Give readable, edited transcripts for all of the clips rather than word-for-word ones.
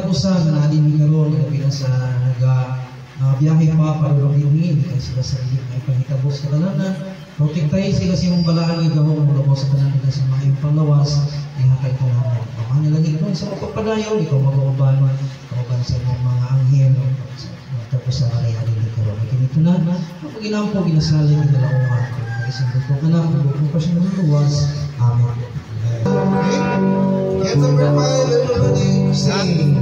usa nga nalin karon kapila sa biyahe pa para rumingin kay sila sa ilit ay panghitabos sa kalanan. Protektahin sila sa imong balaan igahong mula po sa tanan nila sa mga panglawas ihatay ko naman. Ang nalangin doon sa pagpadayon ikaw mag-uban sa mga anghel tapos sa ari-ari ni karon. Kinito na pag-inampo ginasali ni dalawa ang isang dutong anak kung pa siya naluwas. Amen. Get the revival, everybody sing.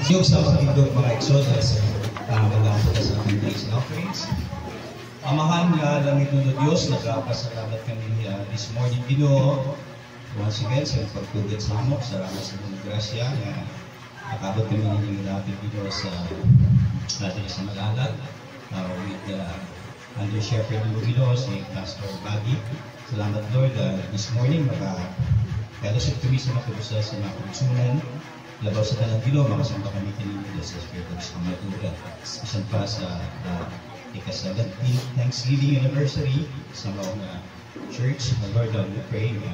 Yung sa pagtindog mga exodus, mag-aampo ka sa ating days and offerings. Amahan nga langit ng Diyos, nagpapasalamat kami this morning, Ginoo. Once again, sa pagtugid sa amok, salamat sa mga grasya na nakabot kami ninyong lapit Ginoo sa ating sa Malalag with under shepherd ng Ginoo, si Pastor Baggy. Salamat Lord, this morning maka-fellowship kami sa mga sa mga kursunan. Labaw sa tanang Ginoo, makasamba kami kanina sa Spirit of Samatura. Isang pa sa ika-17th Thanksgiving anniversary sa mga church. Lord, we pray na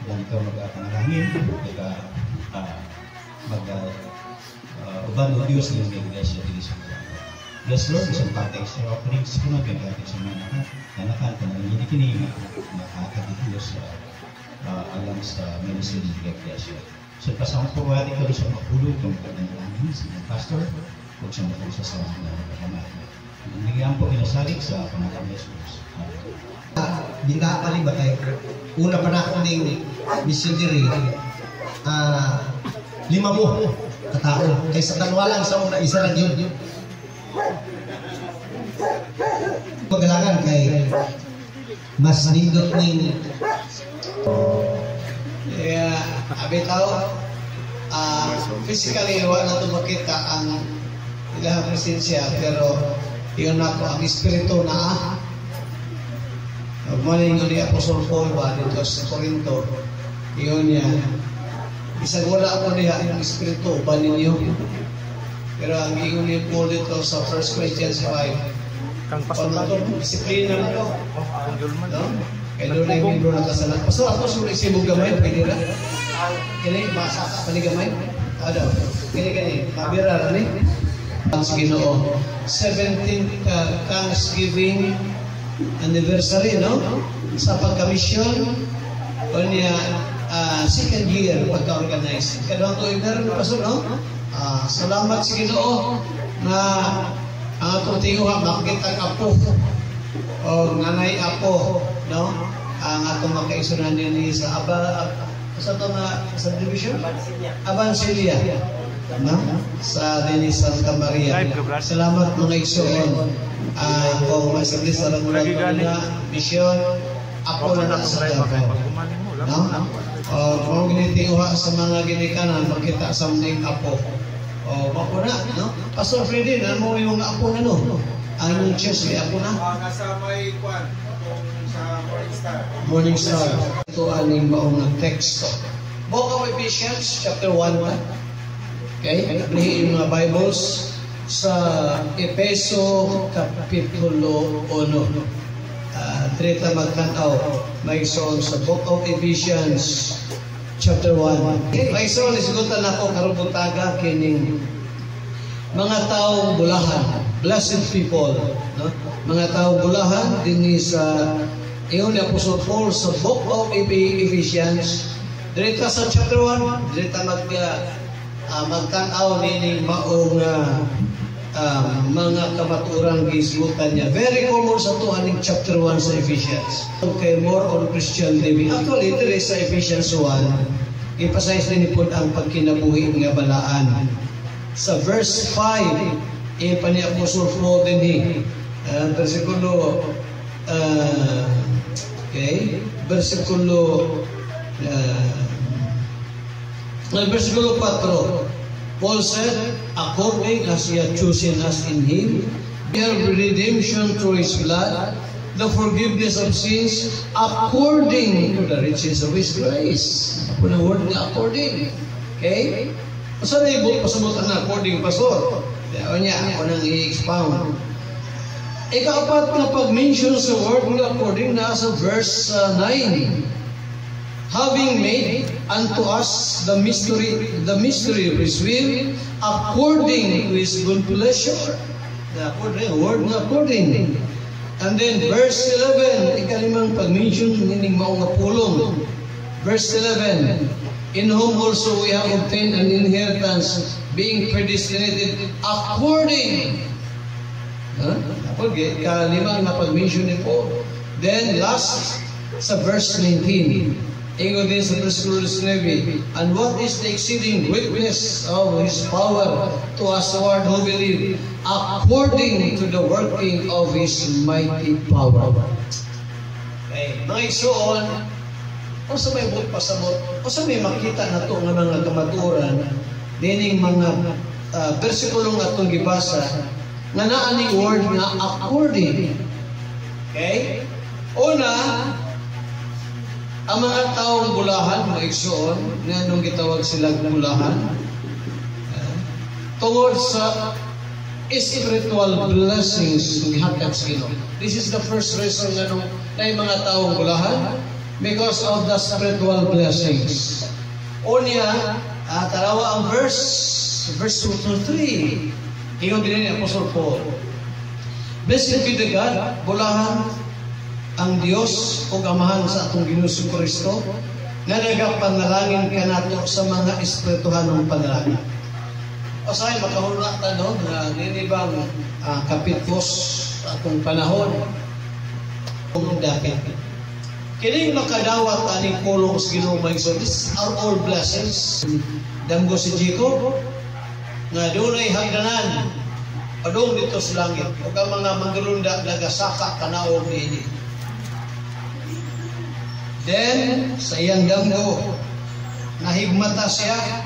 kung ikaw mag-apangalangin, mag-uban o Diyos ng iglesia dito sa mga. Bless Lord, isang patay sa offerings ko na gagawin sa mga nanakan ka na hindi kinihinga nakakabit sa alam sa medicine ng iglesia. So, pasang po wali ka sa makulog ng pagdangalamin sa mga pastor o sa mga sa mga kapamahal. Nagyan po inasalig sa pangalan ni Jesus. Binta pa rin ba tayo? Una pa na akong missionary, 5 mo katao. Kaysa dalawa lang sa una, isa lang yun. Pagalangan kay mas nindot ni abitaw physically wala na ito makita ang ilang presensya, pero yun ako ang espiritu na magmaling ni Apostol Paul ba dito sa Corinto Iyon niya. Isang wala ako niya yung espiritu ba ninyo? Pero ang iyon niya po dito sa 1 Corinthians 5. Disiplina na no? Kaya doon na yung membro ng kasalan. Pastor, ako sulit si mong gamay, pwede na. Kini, basa ka panigamay. Ano? Kini, mabira na ni. Ang Ginoo. 17th Thanksgiving anniversary, no? Sa pagkamisyon, o niya, second year pagka-organize. Kadang tuwing meron na pastor, no? Salamat sa Ginoo na ang atong tinguha makita ang apo o nanay apo, no? Ang atong makaisunan din sa sa ito nga subdivision? Abansilia. No? Sa din Santa Maria. Salamat mga igsoon. Kung masagli sa lagulat na misyon, ako na sa Davao. No? Kung ginitinguha sa mga ginikanan, makita sa mga apo. Apo na, no? Pastor Freddy, mo yung apo na, no? Ang yung church, may apo na? Nasa may kwan, sa Morning Star. Morning Star. Ito aning maong teksto. Book of Ephesians, chapter 1. Okay? Naglihin yung mga Bibles sa Epeso, Kapitulo 1. Trita magtanaw. May son sa Book of Ephesians, chapter 1. May son, isigutan ako karubutaga kining mga taong bulahan. Blessed people. No? Mga taong bulahan din sa iyon ni Apostle Paul sa Book of Ephesians. Direta sa chapter 1, direta magtanaw nining maong mga kamaturang gisgutan niya. Very common sa tuhaning chapter 1 sa Ephesians. Okay, more on Christian living. Actually, ito sa Ephesians 1, ipasayas din po ang pagkinabuhi nga balaan. Sa verse 5, ipa ni Apostle Paul din versikulo versikulo 4, Paul said, according as he had chosen us in him, we have redemption through his blood, the forgiveness of sins, according to the riches of his grace. Ako na word na according. Okay? Masa na ibig pasamutan na according, pastor? Kaya niya, ako nang i-expound. Ika-apat na pag-mention sa word na according na sa verse 9. Having made unto us the mystery of his will, according to his good pleasure. The word na according. And then verse 11, ikalimang pag-mention nining maong pulong. Verse 11, in whom also we have obtained an inheritance, being predestinated according. Kalimang na pag-mention ni Paul. Then last, sa verse 19, ingo din sa versículo 19, and what is the exceeding greatness of his power to us who believe, according to the working of his mighty power. Okay. Mga igsoon, o sa may buot pasabot, o sa may makita na ito ng mga kamaturan, dining mga versikulong atong gibasa, nga naaning word nga according. Okay? Una, ang mga taong bulahan, mga igsoon, nga nung gitawag silang bulahan, tungod sa spiritual blessings ng hatag sa Ginoo. This is the first reason nga nung na yung mga taong bulahan, because of the spiritual blessings. Unya, tarawa ang verse 2-3. Ingon din ni Apostle Paul. Blessed be the God, bulahan ang Dios o Amahan sa atong Ginoo Kristo nga nagapanalangin kanato sa mga espirituhanong panalangin. O sa'yo, makahulatan no, na ninibang kapitpos sa atong panahon kung dapit. Kining makadawat aning pulong sa Ginoo Maigsoon. These are all blessings. Damgo si Jacob nga dunay hagdanan padung dito sa langit. O ang mga manggulunda nagasaka kanaog niini. Then, sa iyang damgo, nahigmata siya.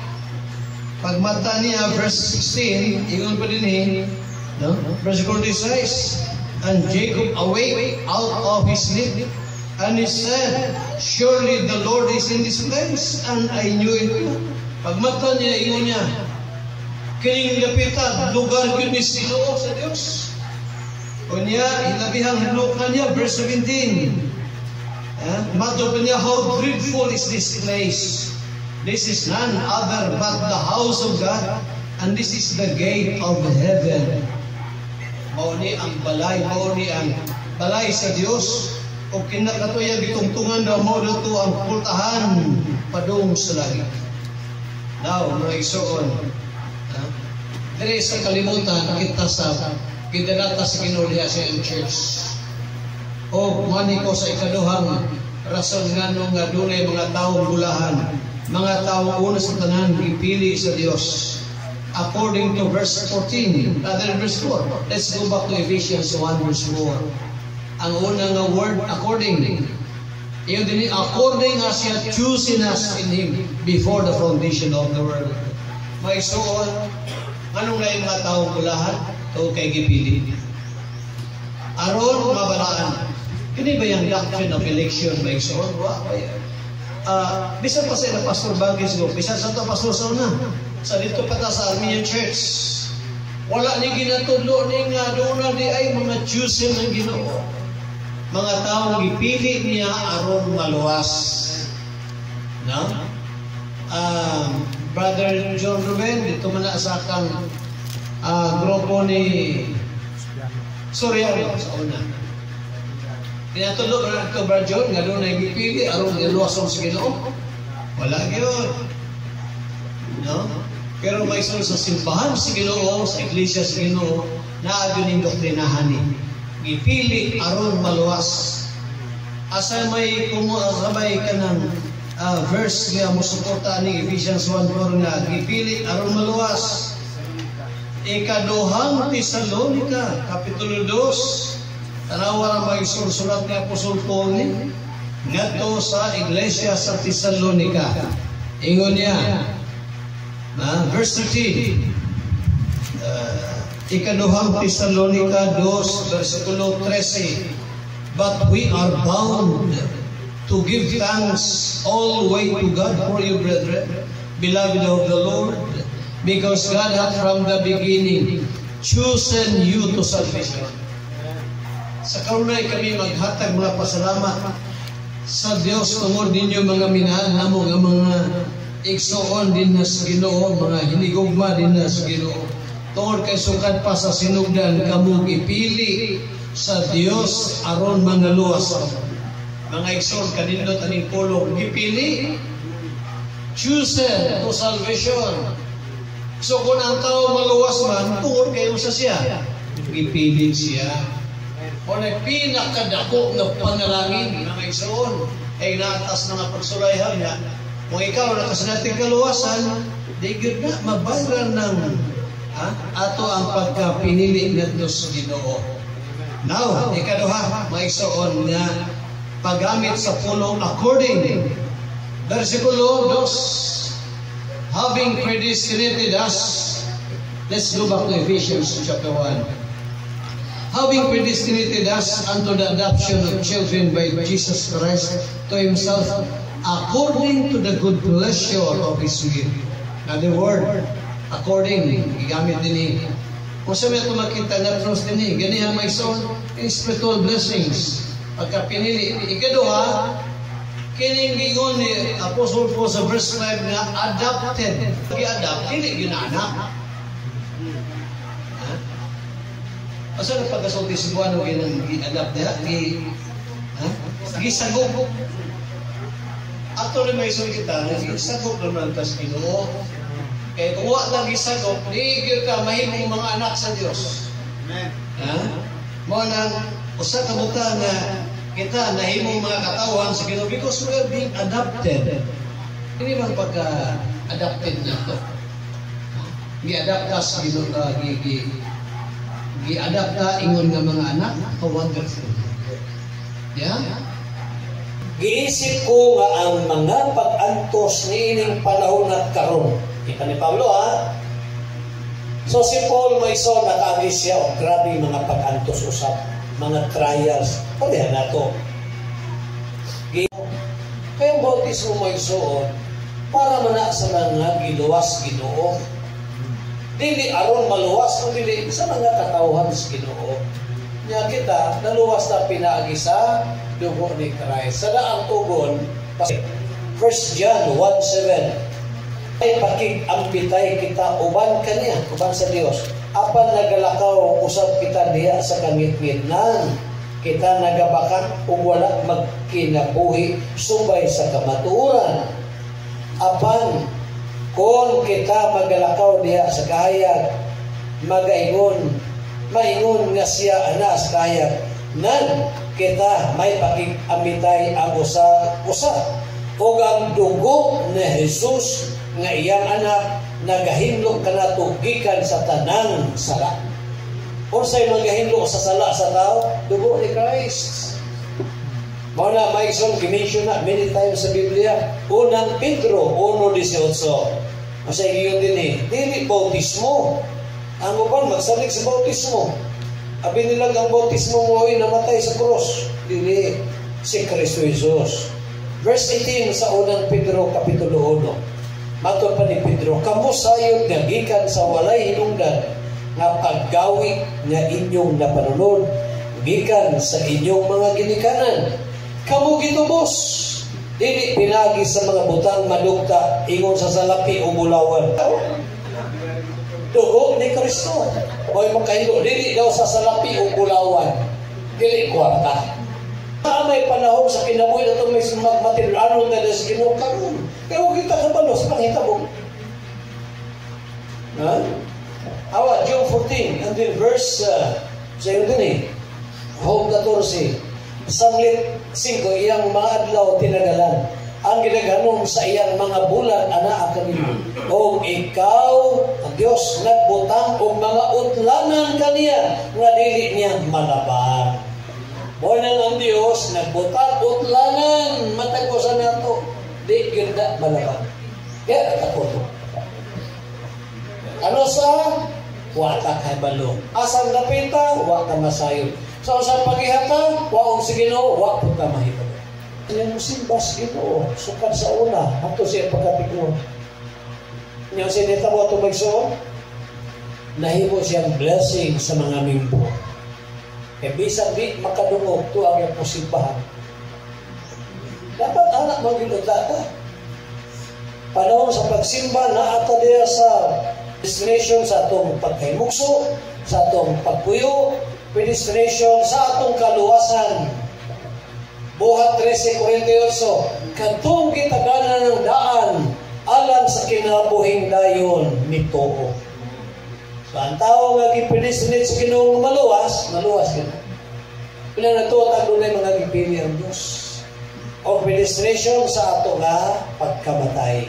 Pagmata niya, verse 16, ingon pa din no? Verse 46, and Jacob awake out of his sleep, And he said, surely the Lord is in this place. And I knew it. Pagmata niya, ingon niya, kining lapitan, lugar yun ni Siloa sa Diyos. O niya, hilabihang lukan niya, verse 17. Mato pa niya, how dreadful is this place. This is none other but the house of God, and this is the gate of heaven. Mauni ang balay, mauni ang balay sa Diyos. O kinakatuya gitungtungan daw mo dito ang pultahan padung sa langit. Now, mga igsoon, diri sa kalimutan, kita sa kinadata sa Ginoo sa church. O mani ko sa ikaduhang rason nga dunay mga taong bulahan, mga taong una sa tanan ipili sa Dios. According to verse 14, rather verse 4. Let's go back to Ephesians 1 verse 4. Ang unang word, according. Iyon din, according as He had chosen us in Him before the foundation of the world. May suon, anong na yung mga taong bulahan? Ito kay gipili. Aron, mabalaan. Kini ba yung doctrine of election, may suon? Bisan pa sa Pastor Bagis ko, bisan sa ito Pastor Sauna, sa dito pa sa Armenian Church, wala ni ginatudlo ni nga doon na di ay mga chosen ng Ginoo. Mga taong ipili niya aron maluwas. No? Brother John Ruben, dito man na sa kang grupo ni Soriano sa una. Tinatulog na ito, Brother John, nga doon na ipili aron maluwason sa Ginoo. Wala yun. No? Pero may sa simbahan sa Ginoo, sa iglesia sa Ginoo, naadyo ning doktrinahan ni. Gipili aron maluwas. Asa may kumusabay ka ng verse nga musuporta ni Ephesians 1:4 nga gipili aron maluwas. Ikaduhang Tesalonica kapitulo 2, tanawa ra may surat ni Apostol Paul ni ngadto sa iglesia sa Tesalonica. Ingon niya, verse 13. Ikaduhang Tesalonica 2, versikulo 13. But we are bound to give thanks always to God for you, brethren, beloved of the Lord, because God hath from the beginning chosen you to salvation. Sa kaunay kami maghatag mga pasalamat sa Dios tungod ninyo mga minahal namo nga mga igsoon din na sa Ginoo, mga hinigugma din na sa Ginoo. Tungod kay sukad pa sa sinugdan kamo gipili sa Dios aron mga luwas. Mga igsoon kanindot aning pulong gipili, chosen to salvation. So kung ang tao maluwas man, tungod kayo sa siya, gipili siya. O na pinakadako na panalangin, mga igsoon, ay naatas na nga pagsurayhan niya. Kung ikaw nakasanating kaluwasan, di yun na mabayran ng ato ang pagkapinili na Diyos Ginoo. Now, ikaduha, mga igsoon na paggamit sa pulong according. Versikulo 2, having predestinated us, let's go back to Ephesians chapter 1. Having predestinated us unto the adoption of children by Jesus Christ to Himself, according to the good pleasure of His will. Another word, according, gigamit din kung sa may makita na trust din ganihan may son, spiritual blessings. Pagka pinili, ikaduha, kining gingon ni Apostle Paul sa verse 5 na adopted. I-adapt, hindi ginanak. Asa na pagkasulti si Buano i-adapt niya? Gisagop. Ato rin may isun kita, gisagop naman tas Ginoo. Kaya kung wala lang gisagop, ligil ka, mahimong mga anak sa Diyos. Amen. Mo nang usa ka buta nga kita nahimong mga katawan sa Ginoo because we are being adopted. Hindi man pagka-adopted na ito. Gi-adapt ka sa Ginoo, gi-adapt ka ingon nga mga anak, wonderful. Yeah? Giisip ko nga ang mga pag-antos niining panahon at karon. Kita ni Pablo So si Paul may so nakaagi siya o grabe mga pag-antos usap, mga trials. Pwede na to. ang bautismo mo igsoon para mana sa mga giluwas Ginoo. Dili aron maluwas kung dili sa mga katawhan sa Ginoo. Nya kita naluwas na pinaagi sa dugo ni Christ. Sa daang tugon 1 John 1:7 ay pakig-ambitay kita uban kaniya, uban sa Dios. Apan nagalakaw usab kita diha sa kangitngitnan. Kita nagabakan ug wala magkinabuhi subay sa kamatuoran. Apan kung kita magalakaw diha sa kahayag, maingon nga siya ana sa kahayag, nan kita may pakig-ambitay ang usa ug ang dugo ni Jesus nga iyang anak nagahindog kanato gikan sa tanang sala. Unsay nagahindog sa sala sa tao? Dugo ni Christ. Mao na may isang gimension na many times sa Biblia. Unang Pedro 1:18. Masay giyon din dili bautismo. Ang uban magsalig sa bautismo. Abi nila ang bautismo mo ay namatay sa cross. Dili si Kristo Jesus. Verse 18 sa unang Pedro kapitulo 1. Matod pa ni Pedro, kamo sayod nga gikan sa walay hinungdan nga paggawi nga inyong napanunod gikan sa inyong mga ginikanan. Kamo gitubos, dili pinagi sa mga butang madugta ingon sa salapi o bulawan. Dugo ni Kristo. Oy makahigo, dili daw sa salapi o bulawan. Dili kwarta. May panahon sa kinabuhi na itong may magmatirano na sa Ginoo karon. Kaya huwag kita kabalo sa panghitabo. Awa, John 14, and then verse, sa yun din Home 14, Sanglit 5, iyang mga adlaw tinagalan. Ang ginaganon sa iyang mga bulan, ana kanino. O ikaw, ang Diyos, nagbutang o mga utlanan kaniya, nga dili niya malaban. Muna ang Diyos, nagbutang utlanan, matagosan na ito. Di ganda malaban. Kaya takot. Ano sa? Wata kay balong. Asang napita, wata masayon. So sa paghihata, waong si Ginoo, wata ka mahita. Yung simbas Ginoo, sukad sa una, ato siya pagkatiguan. Yung sinita mo ito magsuon, nahimo siyang blessing sa mga mimbo. E bisag di makadungog to ang iyong posibahan. Dapat anak mag-ilutata. Panahon sa pagsimba na ato diya sa destination sa atong pagkaimukso, sa atong pagpuyo, destination sa atong kaluwasan. Buhat 13:48, kadtong kitaganan ng daan alang sa kinabuhing dayon nito. So, ang tao nga gipinisilit sa Ginoo maluwas ka na. Pila na ito, taglunay mga gipili ang Diyos. O predestination sa ato nga pagkamatay.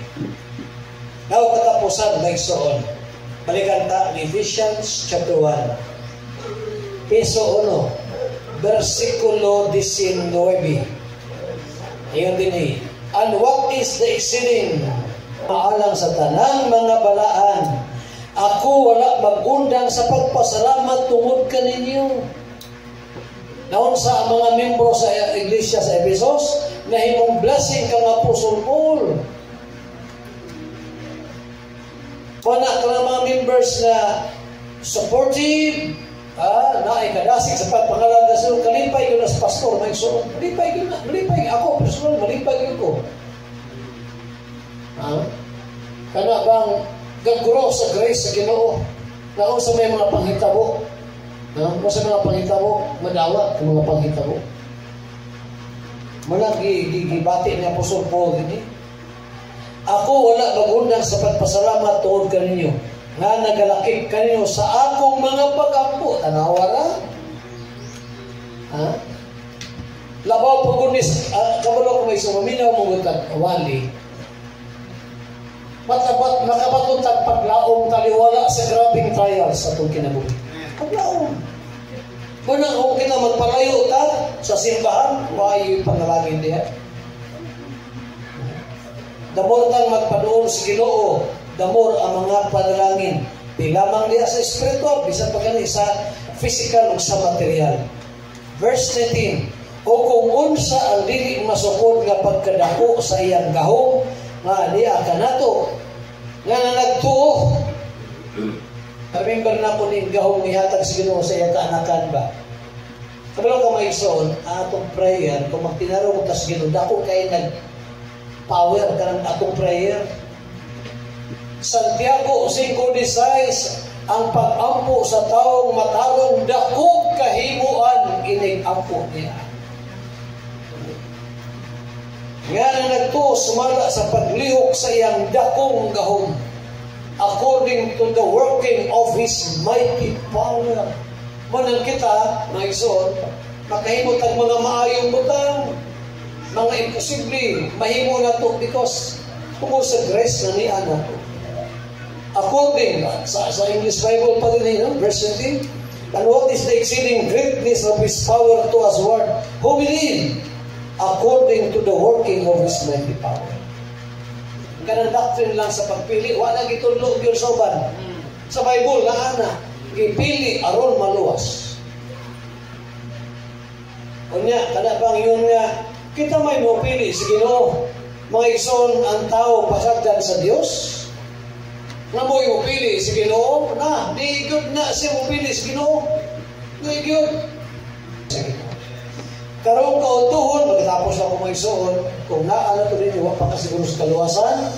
Now, katapusan, nagsoon. Balikan ta ni Ephesians chapter 1. Piso 1, versikulo 19. Iyon din and what is the exceeding maalang sa tanang mga balaan? Ako wala mag-undang sa pagpasalamat tungod kaninyo. Naon sa mga membro sa iglesia sa Ephesus, nahimong blessing kang Apostle Paul. Pana ka ng mga members na supportive, naikadasig sa pagpangalaga sa iyo, kalipay ko na sa pastor, malipay ako, personal, malipay ko. Kana bang gaguro sa grace sa Ginoo. Naon sa may mga panghitabo. Naon sa mga panghitabo, madawat ang mga panghitabo. Muna gibati ni Apostol Paul din. Ako wala magundang sa pagpasalamat tuod kaninyo nga nagalakip kaninyo sa akong mga pag-ampo. Tanawara? Labaw pagunis, kabalo ko may sumaminaw mong wali. Makabatong paglaong taliwala sa grabing trial sa itong kinabuhi. Paglaong. Muna kung kita magpalayo ta sa simbahan, why panalangin diya? Damor tang magpadoon sa Ginoo, damor ang mga panalangin. Di lamang diya sa spiritual, bisan pa gani sa physical o sa material. Verse 19, o kung unsa ang dili masukod nga pagkadako sa iyang gahom nga diya kanato nga nagtuo. Remember na ko ning gahom ihatag sa Ginoo sa iyang kaanakan ba? Kabalo ka maigsoon, atong prayer, kung magtinaro mo tas Ginoo, dako kay nag-power ka ng atong prayer. Santiago 5:16, ang pag-ampo sa taong matarong dako kahimuan ining ampo niya. Nga na nagtuo sumala sa paglihok sa iyang dakong gahom according to the working of His mighty power. Manang kita, mga ison, makahimot ang mga maayong butang, mga imposible, mahimo na to because tungkol sa grace na niya na to. According, sa English Bible pa rin yun, verse 17, and what is the exceeding greatness of His power to us, Lord, who believe according to the working of His mighty power. Ganang doctrine lang sa pagpili, wala gitulog yun soban. Sa Bible, nga gipili aron maluwas. Kunya, kada bang yun nga, kita may mapili, sige no, mga ison ang tao pasagdan sa Diyos. Nga mo'y mapili, sige no, na, di good na siya mapili, sige no, di good. Sige no. Karong kautuhon, magkatapos ako mga ison, kung naala to rin, iwa pa kasiguro sa kaluwasan,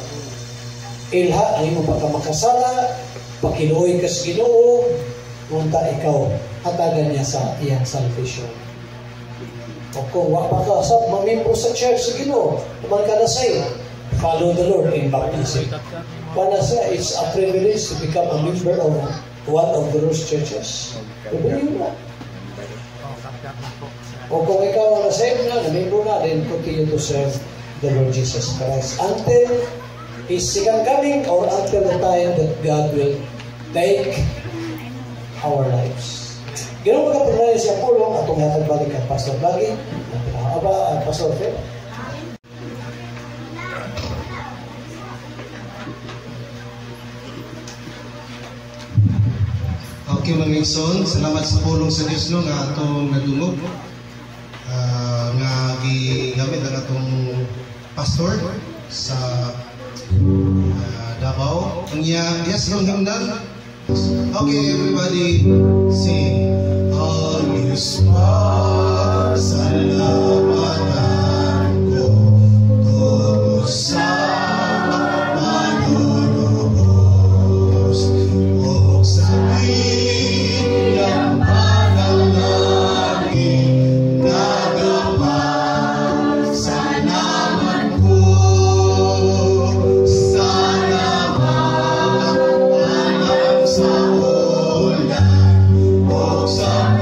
ilha, ay mo pagkamakasala, pakiluoy ka sa Ginoo, munta ikaw, hatagan niya sa iyang salvation. O kung wala pa ka, mamimpo sa church sa Ginoo, naman ka na sa'yo, follow the Lord in baptism. Para sa, it's a privilege to become a member of one of those churches. Pwede mo. O kung ikaw ang na-save na, namimpo na, then continue to serve the Lord Jesus Christ until His second coming or until the time that God will take our lives. Ganoon mga paglayan siya pulong atong hatag balik ang Pastor Lagi. Pastor Phil. Okay mga igsoon, salamat sa pulong sa Diyos no nga atong nadungog. Nga gigamit ang atong pastor sa Davao. Ang yes, yung himnan. Okay, everybody, sing. All is far, salamatan ko, tungo sa manunubos, o sa biyang panalangin, nagapan sa naman ko, sa ulan o sa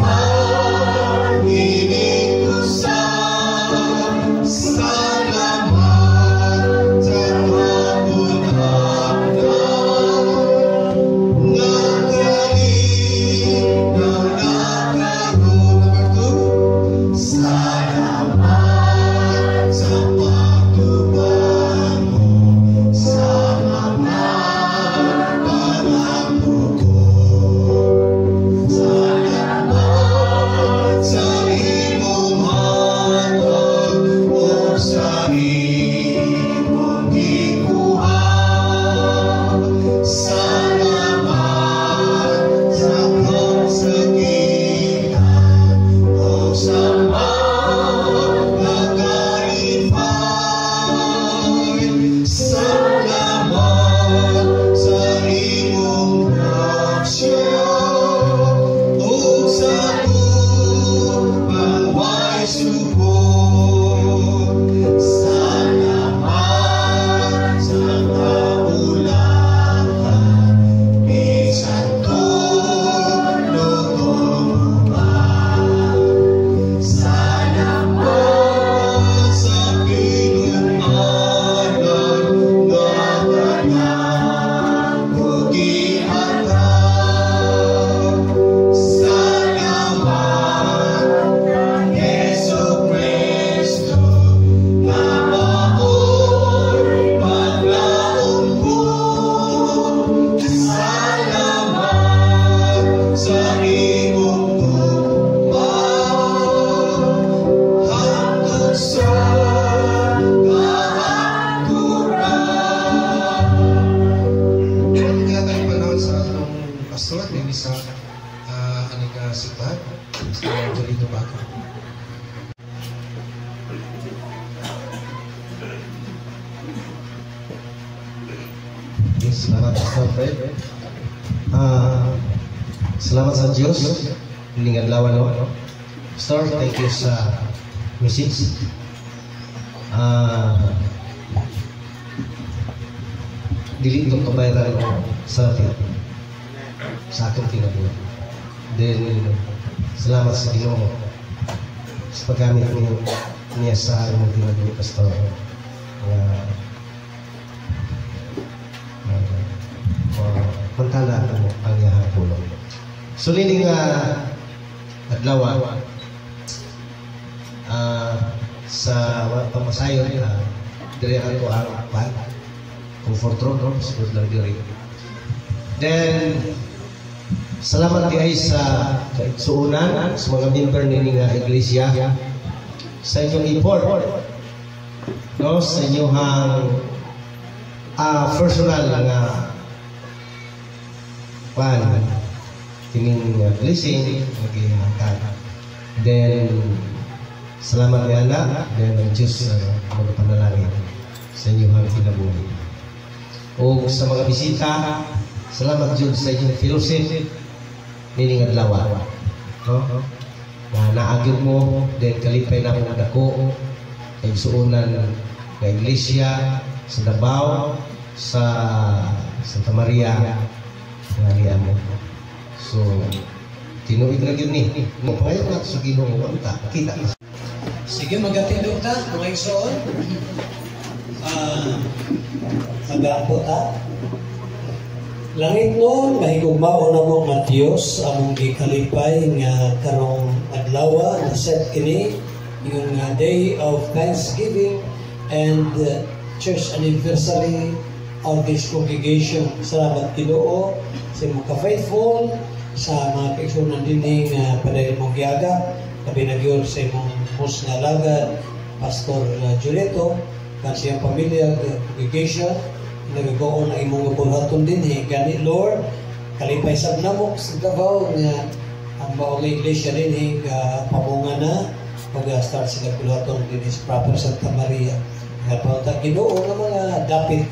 Salamat Pastor Fred. Salamat sa Diyos. Hindi nga lawan, no? Pastor, thank you sa message. Dili itong kabayaran ko sa atin. Sa aking kinabuhi. Then, salamat sa Ginoo sa paggamit niya sa aming kinabuhi, Pastor. Pantala ang iyang pulong. So, nining adlaw sa pamasayon dire ato ang comfort room sa diri. Then salamat kay sa suunan sa mga member nining iglesia sa inyong effort, no, sa inyong personal nga kining blessing maging. Then salamat kay Allah, then ang Diyos magpanalangin sa inyong kinabuhi. O sa mga bisita, salamat Diyos sa inyong fellowship nining adlaw, no? Naagyo mo, then kalipay na akong dako kay suunan ng iglesia sa Davao, sa Santa Maria nga mo. So tinuig na yun ni payo na sa Ginoo ta kita. Sige, magatindog ta mga igsoon. Mag-aabot ta. Langit noon mahigugmao na mo nga Dios among gikalipay nga karong adlaw na set kini yung day of Thanksgiving and church anniversary of this congregation. Salamat Ginoo sa mga faithful, sa mga kaigsunan din padayon mong giyaga, kabi nagyon sa imong host nga lagad, Pastor Jureto, kan siyang pamilya, congregation, nagagoon na imong pulhaton din, gani Lord, kalipay sa namok sa Davao, nga ang baong iglesia din, pamunga na, pag-start sila pulhaton din is proper Santa Maria. Nga Ginoo ng mga dapit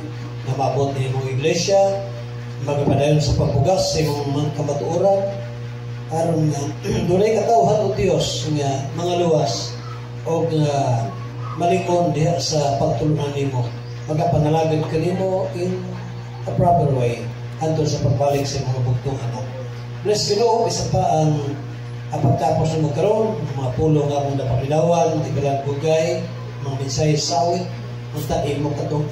na maabot din imong iglesia, magpadayon sa pagpugas sa imong mga kamatuoran, aron nga dunay katawhan o Dios nga mga luwas o malikon diha sa pagtulunan nimo, magapanalagad kanimo in a proper way anto sa pagbalik sa mga bugtong anak. Bless Ginoo, isa pa ang pagtapos ng magkaroon mga pulong nga mong napakilawan, tigalan bugay, mga mensahe sawit, unta imo katong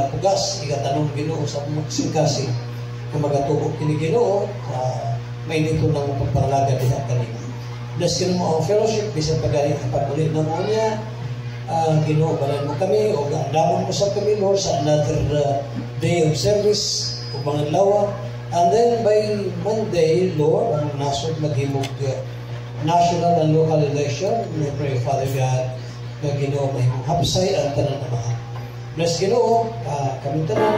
pugas, tanong Ginoo sa mga singkasi kung magatuog kini Ginoo, may nito ng pagpangalaga diha kanimo. Bless Ginoo mo ang fellowship, bisan pagaling ang pag-ulit na mo niya, Ginoo, balan mo kami, o damon mo sa kami, Lord, sa another day of service, o mga lawa. And then by Monday, Lord, ang nasod maghimog national and local election, we pray, Father God, na Ginoo mahimong hapsay ang tanan na mahal. Bless Ginoo, kami tanan,